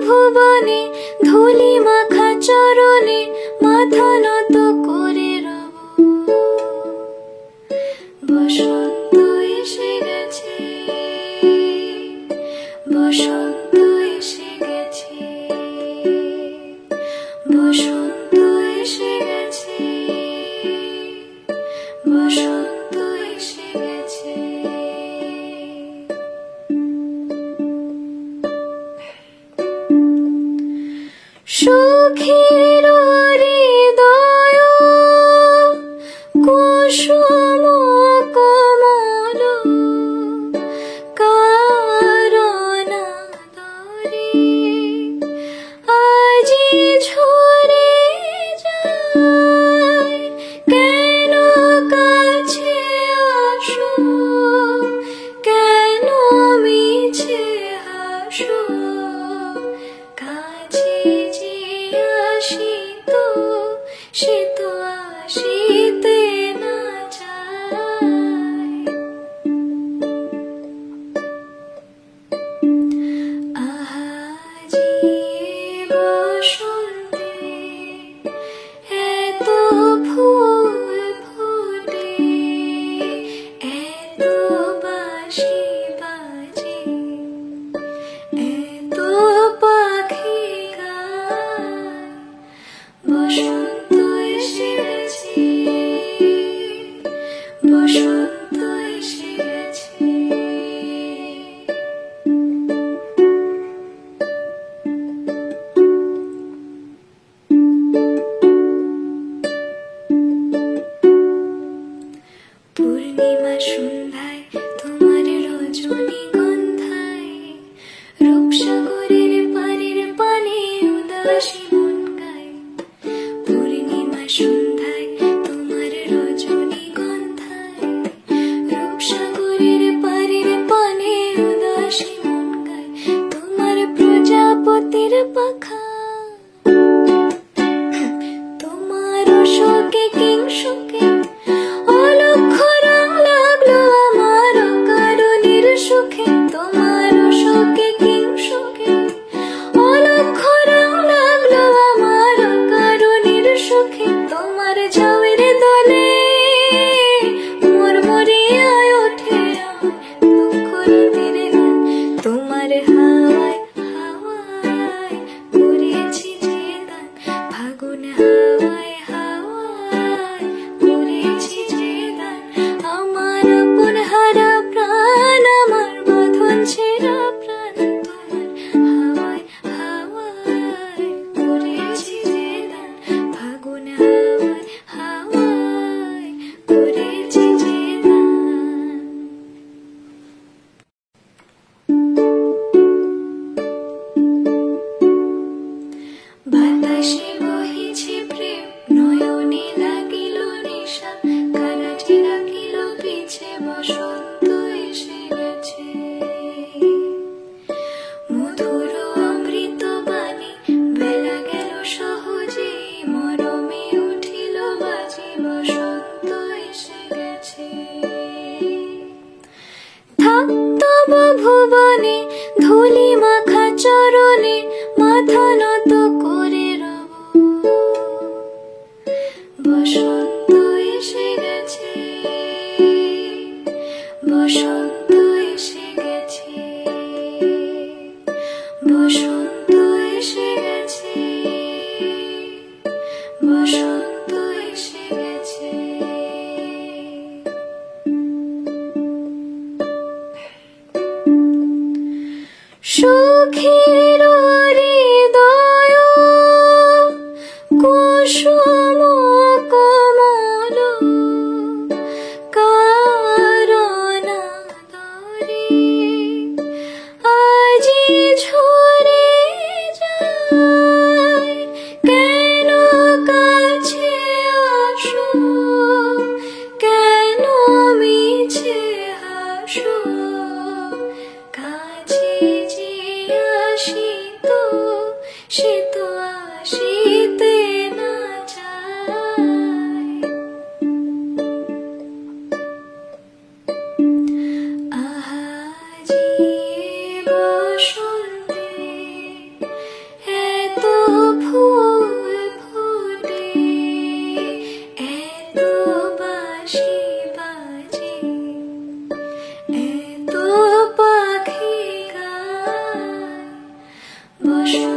ভুবনে ধুলি মাখা চরণে মাথা নত করে রব। বসন্ত এসে গেছে, বসন্ত এসে গেছে, বসন্ত এসে গেছে, বসন্ত এসে গেছে। সুখের হৃদয় কুসুম কোমল কারণ ধরে আজি ঝরে যায়। কেন কাছে আসো, কেন মিছে হাসো, কাছে যে আসিত সে তো আসিতে না চায়। আজি বসন্তে এত ফুল ফোটে, এত বাঁশি বাজে, এত পাখি গায়। বসন্ত এসে গেছে, বসন্ত এসে গেছে। পূর্ণিমা সন্ধ্যায় তোমার রজনীগন্ধায় রূপসাগরের পারের পানে উদাসী মন গায়। পূর্ণিমা সন্ধ্যায় তোমার রজনীগন্ধায় রূপসাগরের পারের পানে উদাসী মন গায়। তোমার প্রজাপতির পাখা, তোমার শোকে কিংশুকে অলক্ষ রং লাগলো আমার কারণের সুখে। তোমার শোকে কিংশুকে অলক্ষ রং লাগলো আমার কারণের সুখে। তোমার ঝাউয়ের দলে মরমরিয়ায় ওঠে দুঃখ রাতের গান। তোমার হাওয়ায় হাওয়ায় করেছি যে দান, ফাগুন হাওয়ায় হাওয়ায় করেছি যে দান। আমার আপন হারা প্রাণ, আমার বাঁধন ছেঁড়া প্রাণ, তোমার হাওয়ায় হাওয়ায় করেছি যে দান, ফাগুন হাওয়ায় হাওয়ায় করেছি যে দান। বাতাসে বহিছে প্রেম, নয়নে লাগিল নেশা, কানাটি রাখিল পিছে, বসন্ত এসে গেছে। মধুর অমৃত বাণী বেলা গেল সহজে, মরমে উঠিল বাজি, বসন্ত এসে গেছে। থাক তব ভুবনে ধুলি মাখা চরণে মাথা নত করে রব। বসন্ত এসে গেছে, বসন্ত এসে গেছে, বসন্ত এসে গেছে, বসন্ত এসে গেছে। সুখের হৃদয় কুসুম কোমল কারণ ধরে আজি ঝরে যায়। কেন কাছে আসো, কেন মিছে হাসো, কাছে যে আসিত সে তো আসিতে না চায়। আজি বসন্তে বসো